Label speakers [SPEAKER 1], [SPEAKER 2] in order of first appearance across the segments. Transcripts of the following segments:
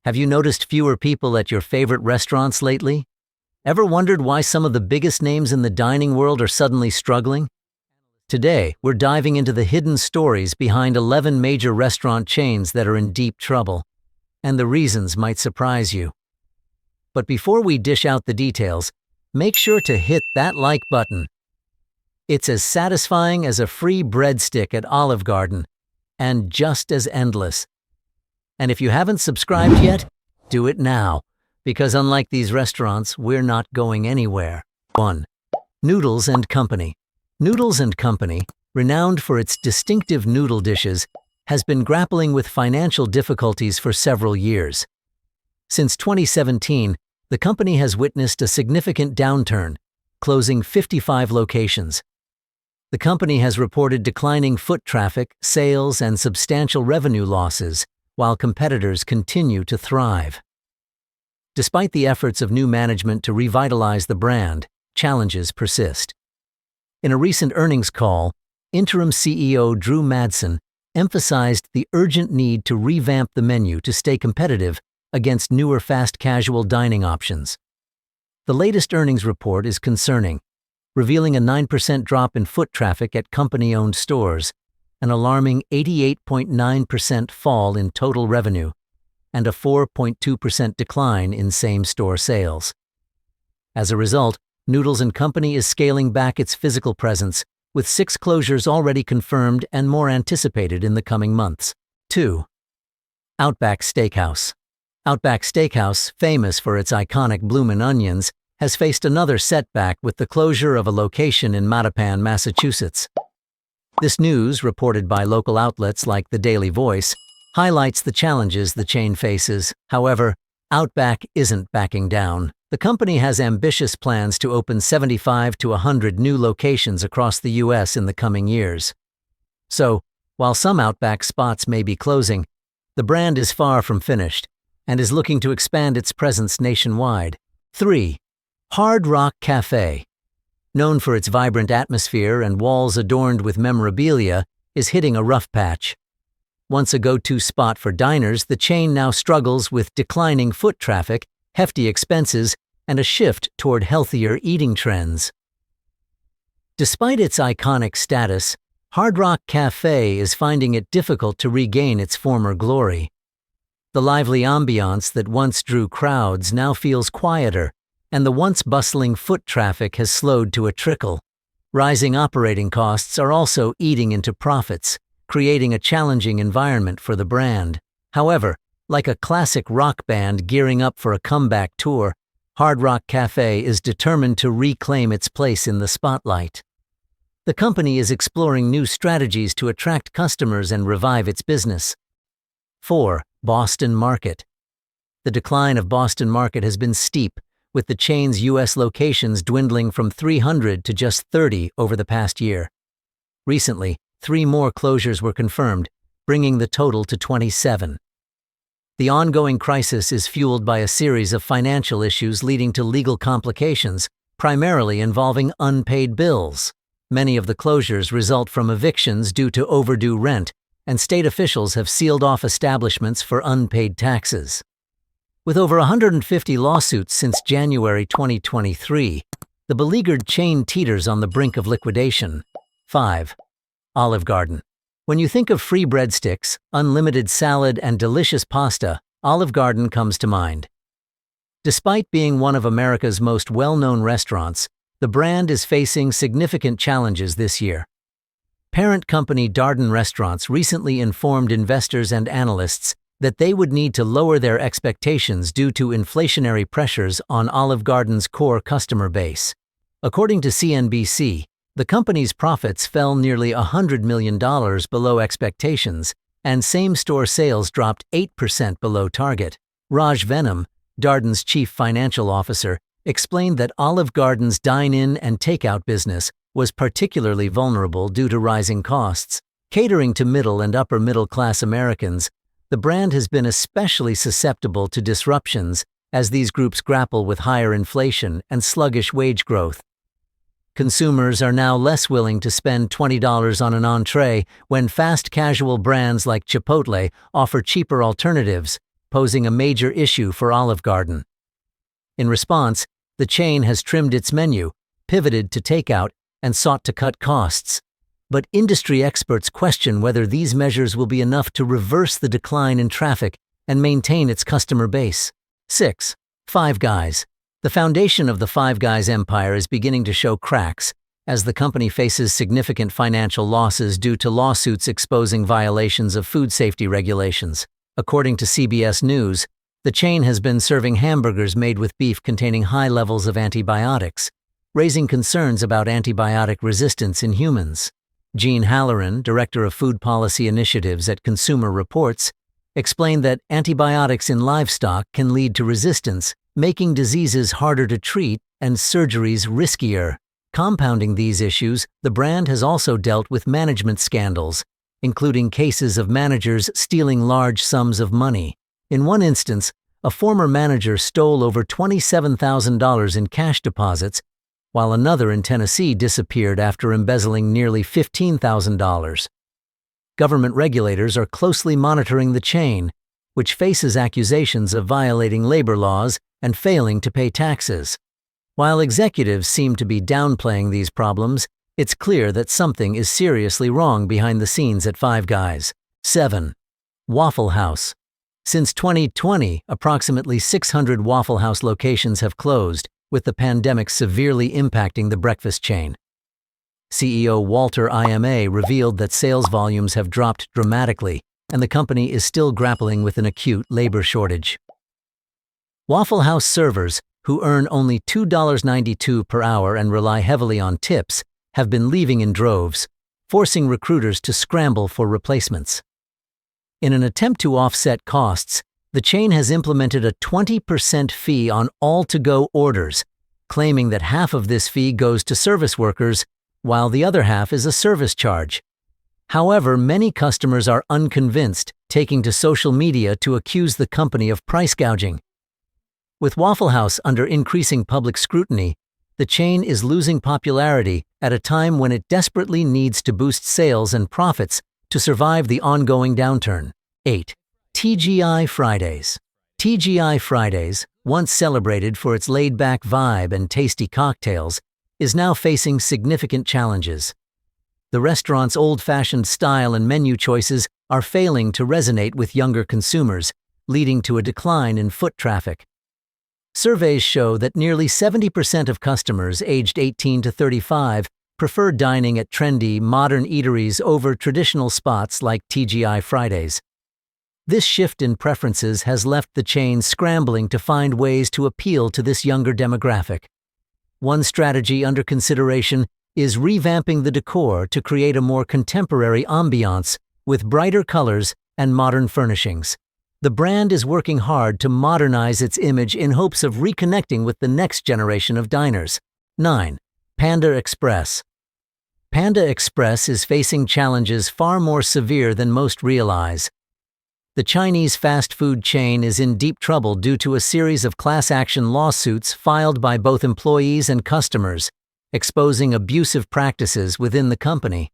[SPEAKER 1] Have you noticed fewer people at your favorite restaurants lately? Ever wondered why some of the biggest names in the dining world are suddenly struggling? Today, we're diving into the hidden stories behind 11 major restaurant chains that are in deep trouble. And the reasons might surprise you. But before we dish out the details, make sure to hit that like button. It's as satisfying as a free breadstick at Olive Garden, and just as endless. And if you haven't subscribed yet, do it now, because unlike these restaurants, we're not going anywhere. 1. Noodles and Company. Noodles and Company, renowned for its distinctive noodle dishes, has been grappling with financial difficulties for several years. Since 2017, the company has witnessed a significant downturn, closing 55 locations. The company has reported declining foot traffic, sales, and substantial revenue losses, while competitors continue to thrive. Despite the efforts of new management to revitalize the brand, challenges persist. In a recent earnings call, interim CEO Drew Madsen emphasized the urgent need to revamp the menu to stay competitive against newer fast casual dining options. The latest earnings report is concerning, revealing a 9% drop in foot traffic at company-owned stores, an alarming 88.9% fall in total revenue, and a 4.2% decline in same-store sales. As a result, Noodles and Company is scaling back its physical presence, with 6 closures already confirmed and more anticipated in the coming months. 2. Outback Steakhouse. Outback Steakhouse, famous for its iconic bloomin' onions, has faced another setback with the closure of a location in Mattapan, Massachusetts. This news, reported by local outlets like the Daily Voice, highlights the challenges the chain faces. However, Outback isn't backing down. The company has ambitious plans to open 75 to 100 new locations across the U.S. in the coming years. So, while some Outback spots may be closing, the brand is far from finished and is looking to expand its presence nationwide. 3. Hard Rock Cafe. Known for its vibrant atmosphere and walls adorned with memorabilia, is hitting a rough patch. Once a go-to spot for diners, the chain now struggles with declining foot traffic, hefty expenses, and a shift toward healthier eating trends. Despite its iconic status, Hard Rock Cafe is finding it difficult to regain its former glory. The lively ambiance that once drew crowds now feels quieter, and the once bustling foot traffic has slowed to a trickle. Rising operating costs are also eating into profits, creating a challenging environment for the brand. However, like a classic rock band gearing up for a comeback tour, Hard Rock Cafe is determined to reclaim its place in the spotlight. The company is exploring new strategies to attract customers and revive its business. 4. Boston Market. The decline of Boston Market has been steep, with the chain's U.S. locations dwindling from 300 to just 30 over the past year. Recently, 3 more closures were confirmed, bringing the total to 27. The ongoing crisis is fueled by a series of financial issues leading to legal complications, primarily involving unpaid bills. Many of the closures result from evictions due to overdue rent, and state officials have sealed off establishments for unpaid taxes. With over 150 lawsuits since January 2023, the beleaguered chain teeters on the brink of liquidation. 5. Olive Garden. When you think of free breadsticks, unlimited salad, and delicious pasta, Olive Garden comes to mind. Despite being one of America's most well-known restaurants, the brand is facing significant challenges this year. Parent company Darden Restaurants recently informed investors and analysts that they would need to lower their expectations due to inflationary pressures on Olive Garden's core customer base. According to CNBC, the company's profits fell nearly $100 million below expectations, and same-store sales dropped 8% below target. Raj Venom, Darden's chief financial officer, explained that Olive Garden's dine-in and takeout business was particularly vulnerable due to rising costs. Catering to middle and upper-middle-class Americans, the brand has been especially susceptible to disruptions as these groups grapple with higher inflation and sluggish wage growth. Consumers are now less willing to spend $20 on an entree when fast casual brands like Chipotle offer cheaper alternatives, posing a major issue for Olive Garden. In response, the chain has trimmed its menu, pivoted to takeout, and sought to cut costs. But industry experts question whether these measures will be enough to reverse the decline in traffic and maintain its customer base. 6. Five Guys. The foundation of the Five Guys empire is beginning to show cracks, as the company faces significant financial losses due to lawsuits exposing violations of food safety regulations. According to CBS News, the chain has been serving hamburgers made with beef containing high levels of antibiotics, raising concerns about antibiotic resistance in humans. Jean Halloran, Director of Food Policy Initiatives at Consumer Reports, explained that antibiotics in livestock can lead to resistance, making diseases harder to treat and surgeries riskier. Compounding these issues, the brand has also dealt with management scandals, including cases of managers stealing large sums of money. In one instance, a former manager stole over $27,000 in cash deposits, while another in Tennessee disappeared after embezzling nearly $15,000. Government regulators are closely monitoring the chain, which faces accusations of violating labor laws and failing to pay taxes. While executives seem to be downplaying these problems, it's clear that something is seriously wrong behind the scenes at Five Guys. 7. Waffle House. Since 2020, approximately 600 Waffle House locations have closed, with the pandemic severely impacting the breakfast chain. CEO Walter Ima revealed that sales volumes have dropped dramatically, and the company is still grappling with an acute labor shortage. Waffle House servers, who earn only $2.92 per hour and rely heavily on tips, have been leaving in droves, forcing recruiters to scramble for replacements. In an attempt to offset costs, the chain has implemented a 20% fee on all to-go orders, claiming that half of this fee goes to service workers, while the other half is a service charge. However, many customers are unconvinced, taking to social media to accuse the company of price gouging. With Waffle House under increasing public scrutiny, the chain is losing popularity at a time when it desperately needs to boost sales and profits to survive the ongoing downturn. 8. TGI Fridays. TGI Fridays, once celebrated for its laid-back vibe and tasty cocktails, is now facing significant challenges. The restaurant's old-fashioned style and menu choices are failing to resonate with younger consumers, leading to a decline in foot traffic. Surveys show that nearly 70% of customers aged 18 to 35 prefer dining at trendy, modern eateries over traditional spots like TGI Fridays. This shift in preferences has left the chain scrambling to find ways to appeal to this younger demographic. One strategy under consideration is revamping the decor to create a more contemporary ambiance with brighter colors and modern furnishings. The brand is working hard to modernize its image in hopes of reconnecting with the next generation of diners. 9. Panda Express. Panda Express is facing challenges far more severe than most realize. The Chinese fast food chain is in deep trouble due to a series of class action lawsuits filed by both employees and customers, exposing abusive practices within the company.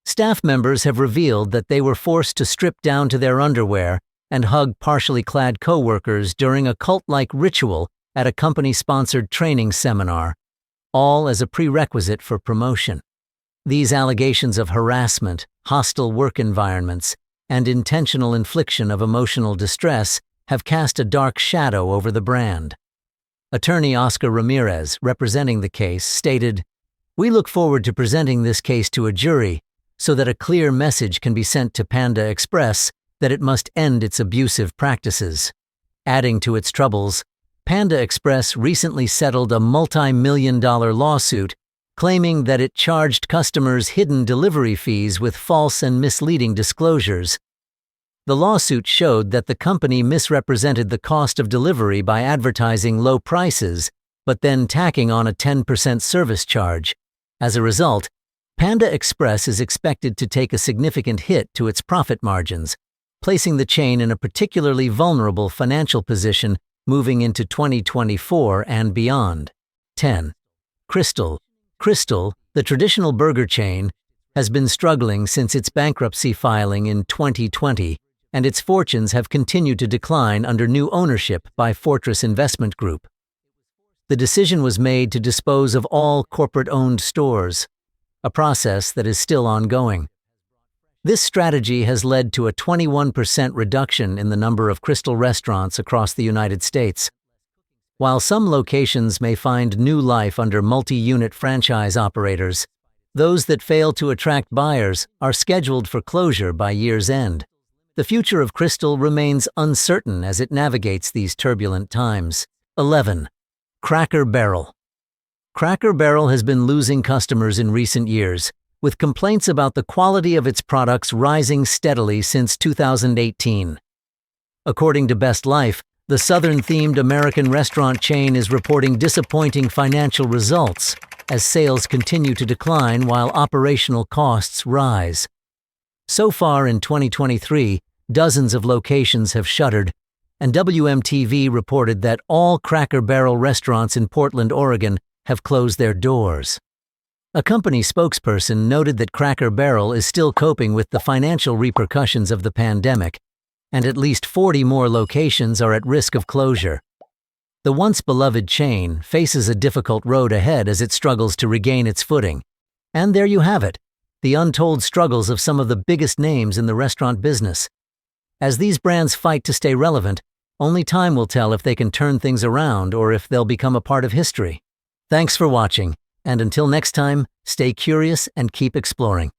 [SPEAKER 1] Staff members have revealed that they were forced to strip down to their underwear and hug partially clad coworkers during a cult-like ritual at a company-sponsored training seminar, all as a prerequisite for promotion. These allegations of harassment, hostile work environments, and intentional infliction of emotional distress have cast a dark shadow over the brand. Attorney Oscar Ramirez, representing the case, stated, "We look forward to presenting this case to a jury so that a clear message can be sent to Panda Express that it must end its abusive practices." Adding to its troubles, Panda Express recently settled a multi-million-dollar lawsuit claiming that it charged customers hidden delivery fees with false and misleading disclosures. The lawsuit showed that the company misrepresented the cost of delivery by advertising low prices, but then tacking on a 10% service charge. As a result, Panda Express is expected to take a significant hit to its profit margins, placing the chain in a particularly vulnerable financial position moving into 2024 and beyond. 10. Crystal. Crystal, the traditional burger chain, has been struggling since its bankruptcy filing in 2020 and its fortunes have continued to decline under new ownership by Fortress Investment Group. The decision was made to dispose of all corporate-owned stores, a process that is still ongoing. This strategy has led to a 21% reduction in the number of Crystal restaurants across the United States. While some locations may find new life under multi-unit franchise operators, those that fail to attract buyers are scheduled for closure by year's end. The future of Crystal remains uncertain as it navigates these turbulent times. 11. Cracker Barrel. Cracker Barrel has been losing customers in recent years, with complaints about the quality of its products rising steadily since 2018. According to Best Life, the Southern-themed American restaurant chain is reporting disappointing financial results as sales continue to decline while operational costs rise. So far in 2023, dozens of locations have shuttered, and WMTV reported that all Cracker Barrel restaurants in Portland, Oregon, have closed their doors. A company spokesperson noted that Cracker Barrel is still coping with the financial repercussions of the pandemic, and at least 40 more locations are at risk of closure. The once beloved chain faces a difficult road ahead as it struggles to regain its footing. And there you have it, the untold struggles of some of the biggest names in the restaurant business. As these brands fight to stay relevant, only time will tell if they can turn things around or if they'll become a part of history. Thanks for watching, and until next time, stay curious and keep exploring.